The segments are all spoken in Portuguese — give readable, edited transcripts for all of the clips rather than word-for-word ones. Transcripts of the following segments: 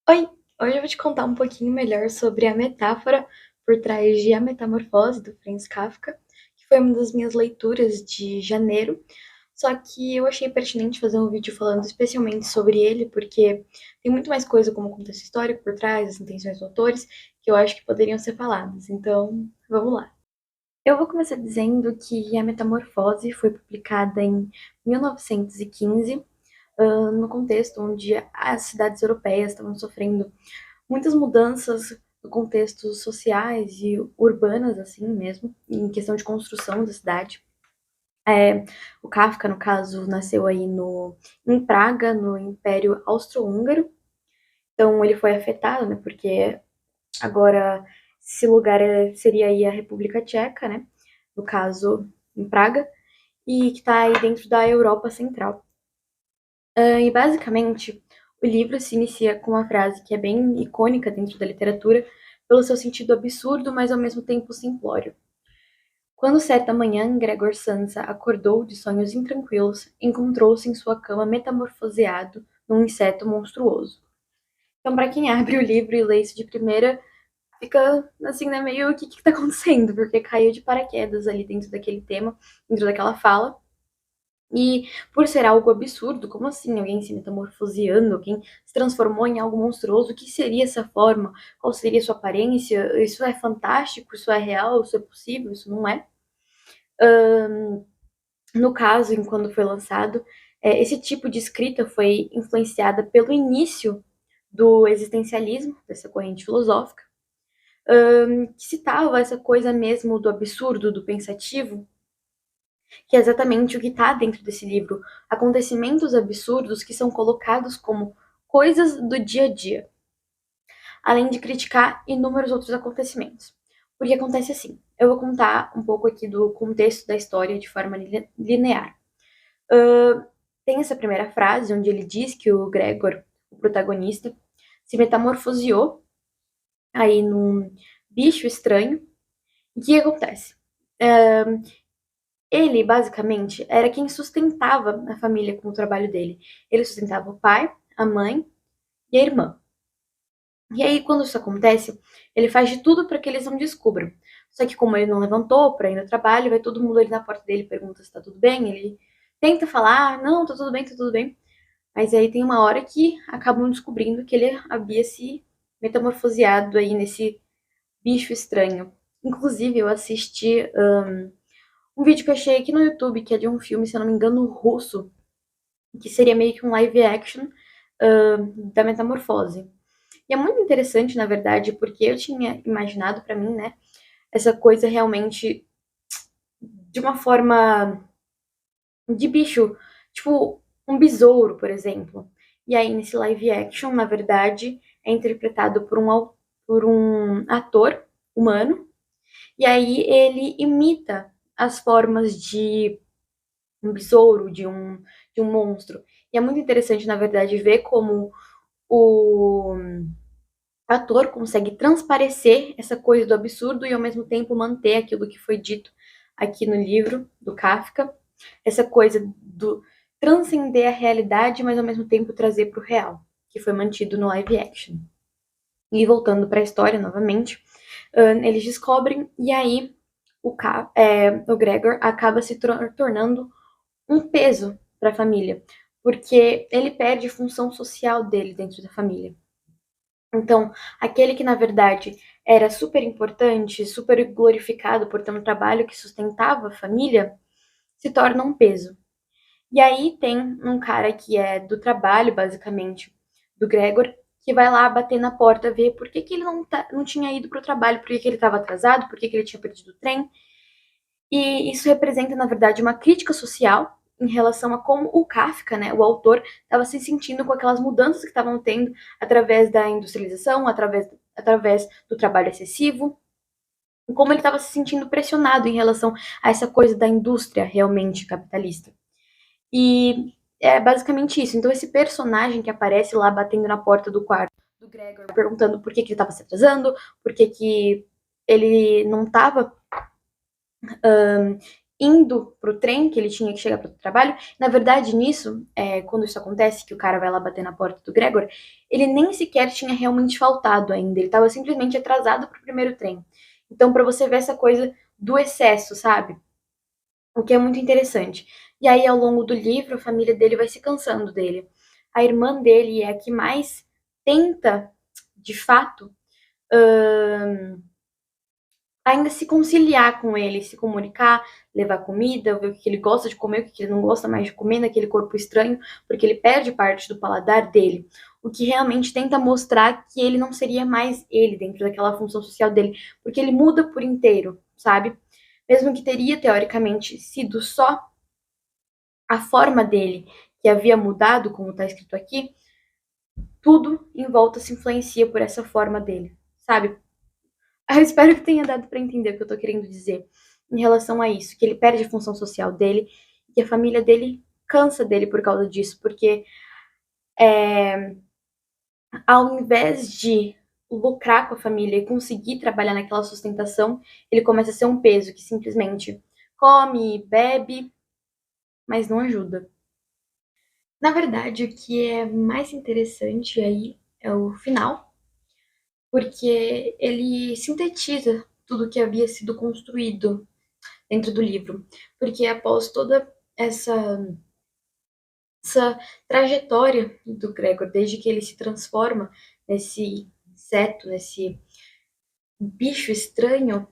Oi, hoje eu vou te contar um pouquinho melhor sobre a metáfora por trás de A Metamorfose, do Franz Kafka, que foi uma das minhas leituras de janeiro. Só que eu achei pertinente fazer um vídeo falando especialmente sobre ele, porque tem muito mais coisa como contexto histórico por trás, as intenções dos autores, que eu acho que poderiam ser faladas. Então, vamos lá. Eu vou começar dizendo que A Metamorfose foi publicada em 1915, no contexto onde as cidades europeias estavam sofrendo muitas mudanças no contexto sociais e urbanas, assim mesmo, em questão de construção da cidade. O Kafka, no caso, nasceu aí em Praga, no Império Austro-Húngaro. Então ele foi afetado, né, porque agora esse lugar seria aí a República Tcheca, né, no caso em Praga, e que está aí dentro da Europa Central. E basicamente, o livro se inicia com uma frase que é bem icônica dentro da literatura, pelo seu sentido absurdo, mas ao mesmo tempo simplório. Quando certa manhã Gregor Samsa acordou de sonhos intranquilos, encontrou-se em sua cama metamorfoseado num inseto monstruoso. Então, para quem abre o livro e lê isso de primeira, fica assim, né, meio o que tá acontecendo? Porque caiu de paraquedas ali dentro daquele tema, dentro daquela fala. E por ser algo absurdo, como assim alguém se metamorfoseando, alguém se transformou em algo monstruoso? O que seria essa forma? Qual seria a sua aparência? Isso é fantástico? Isso é real? Isso é possível? Isso não é? No caso, em quando foi lançado, esse tipo de escrita foi influenciada pelo início do existencialismo, dessa corrente filosófica, que citava essa coisa mesmo do absurdo, do pensativo, que é exatamente o que está dentro desse livro. Acontecimentos absurdos que são colocados como coisas do dia a dia, além de criticar inúmeros outros acontecimentos. Porque acontece assim, eu vou contar um pouco aqui do contexto da história de forma linear. Tem essa primeira frase, onde ele diz que o Gregor, o protagonista, se metamorfoseou aí num bicho estranho. E o que acontece? Ele, basicamente, era quem sustentava a família com o trabalho dele. Ele sustentava o pai, a mãe e a irmã. E aí, quando isso acontece, ele faz de tudo para que eles não descubram. Só que como ele não levantou para ir no trabalho, vai todo mundo ali na porta dele, pergunta se tá tudo bem. Ele tenta falar, não, tá tudo bem, tá tudo bem. Mas aí tem uma hora que acabam descobrindo que ele havia se metamorfoseado aí nesse bicho estranho. Inclusive, eu assisti um vídeo que eu achei aqui no YouTube, que é de um filme, se eu não me engano, russo, que seria meio que um live action da metamorfose. E é muito interessante, na verdade, porque eu tinha imaginado pra mim, né, essa coisa realmente de uma forma de bicho, tipo um besouro, por exemplo. E aí, nesse live action, na verdade, é interpretado por um ator humano, e aí ele imita as formas de um besouro, de um monstro. E é muito interessante, na verdade, ver como o ator consegue transparecer essa coisa do absurdo e ao mesmo tempo manter aquilo que foi dito aqui no livro do Kafka, essa coisa do transcender a realidade, mas ao mesmo tempo trazer para o real, que foi mantido no live action. E voltando para a história novamente, eles descobrem e aí o Gregor acaba se tornando um peso para a família, porque ele perde a função social dele dentro da família. Então, aquele que na verdade era super importante, super glorificado por ter um trabalho que sustentava a família, se torna um peso. E aí tem um cara que é do trabalho, basicamente, do Gregor, que vai lá bater na porta, ver por que ele não tinha ido para o trabalho, por que ele estava atrasado, por que ele tinha perdido o trem. E isso representa, na verdade, uma crítica social em relação a como o Kafka, né, o autor, estava se sentindo com aquelas mudanças que estavam tendo através da industrialização, através do trabalho excessivo, e como ele estava se sentindo pressionado em relação a essa coisa da indústria realmente capitalista. E é basicamente isso. Então, esse personagem que aparece lá batendo na porta do quarto do Gregor, perguntando por que ele estava se atrasando, por que ele não estava indo pro trem, que ele tinha que chegar pro trabalho. Na verdade, nisso, quando isso acontece, que o cara vai lá bater na porta do Gregor, ele nem sequer tinha realmente faltado ainda, ele tava simplesmente atrasado pro primeiro trem. Então, pra você ver essa coisa do excesso, sabe? O que é muito interessante. E aí, ao longo do livro, a família dele vai se cansando dele. A irmã dele é a que mais tenta, de fato, ainda se conciliar com ele, se comunicar, levar comida, ver o que ele gosta de comer, o que ele não gosta mais de comer naquele corpo estranho, porque ele perde parte do paladar dele. O que realmente tenta mostrar que ele não seria mais ele dentro daquela função social dele, porque ele muda por inteiro, sabe? Mesmo que teria, teoricamente, sido só a forma dele que havia mudado, como está escrito aqui, tudo em volta se influencia por essa forma dele, sabe? Eu espero que tenha dado para entender o que eu tô querendo dizer em relação a isso, que ele perde a função social dele e que a família dele cansa dele por causa disso, porque ao invés de lucrar com a família e conseguir trabalhar naquela sustentação, ele começa a ser um peso que simplesmente come, bebe, mas não ajuda. Na verdade, o que é mais interessante aí é o final, porque ele sintetiza tudo que havia sido construído dentro do livro, porque após toda essa trajetória do Gregor, desde que ele se transforma nesse inseto, nesse bicho estranho,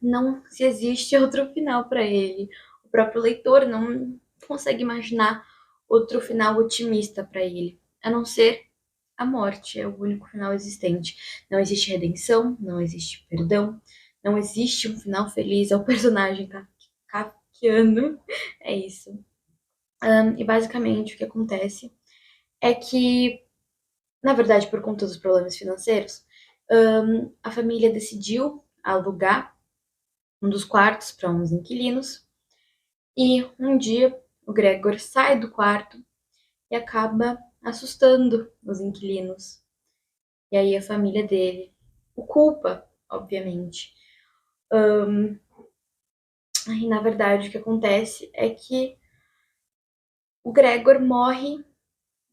não se existe outro final para ele. O próprio leitor não consegue imaginar outro final otimista para ele, a não ser a morte. É o único final existente. Não existe redenção, não existe perdão, não existe um final feliz ao personagem kafkiano. É isso. E basicamente o que acontece é que, na verdade, por conta dos problemas financeiros, a família decidiu alugar um dos quartos para uns inquilinos. E um dia o Gregor sai do quarto e acaba assustando os inquilinos. E aí a família dele o culpa, obviamente. E na verdade o que acontece é que o Gregor morre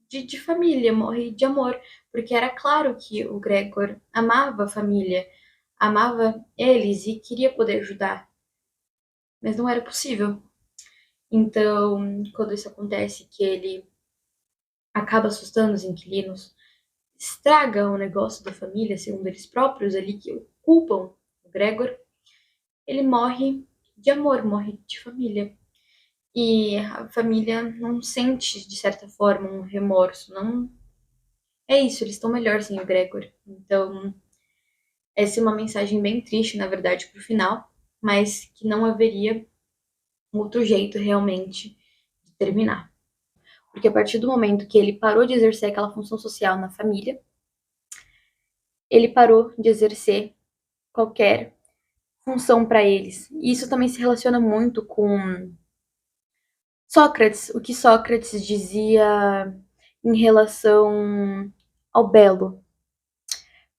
de família, morre de amor, porque era claro que o Gregor amava a família, amava eles e queria poder ajudar, mas não era possível. Então, quando isso acontece, que ele acaba assustando os inquilinos, estraga o negócio da família, segundo eles próprios ali, que culpam o Gregor, ele morre de amor, morre de família. E a família não sente, de certa forma, um remorso, não. É isso, eles estão melhor sem o Gregor. Então, essa é uma mensagem bem triste, na verdade, pro final, mas que não haveria outro jeito realmente de terminar. Porque a partir do momento que ele parou de exercer aquela função social na família, ele parou de exercer qualquer função para eles. E isso também se relaciona muito com Sócrates, o que Sócrates dizia em relação ao belo.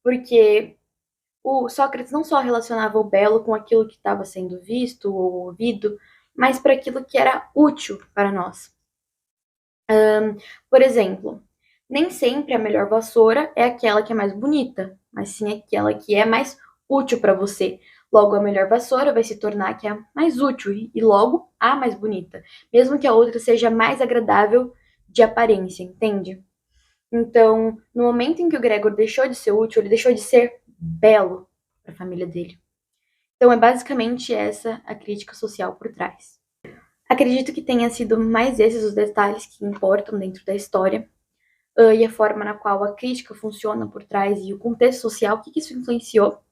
Porque o Sócrates não só relacionava o belo com aquilo que estava sendo visto ou ouvido, mas para aquilo que era útil para nós. Por exemplo, nem sempre a melhor vassoura é aquela que é mais bonita, mas sim aquela que é mais útil para você. Logo, a melhor vassoura vai se tornar a que é mais útil e logo a mais bonita, mesmo que a outra seja mais agradável de aparência, entende? Então, no momento em que o Gregor deixou de ser útil, ele deixou de ser belo para a família dele. Então, é basicamente essa a crítica social por trás. Acredito que tenha sido mais esses os detalhes que importam dentro da história, e a forma na qual a crítica funciona por trás e o contexto social, o que isso influenciou.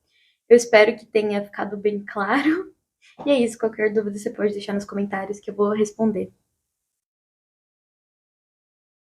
Eu espero que tenha ficado bem claro. E é isso, qualquer dúvida você pode deixar nos comentários que eu vou responder.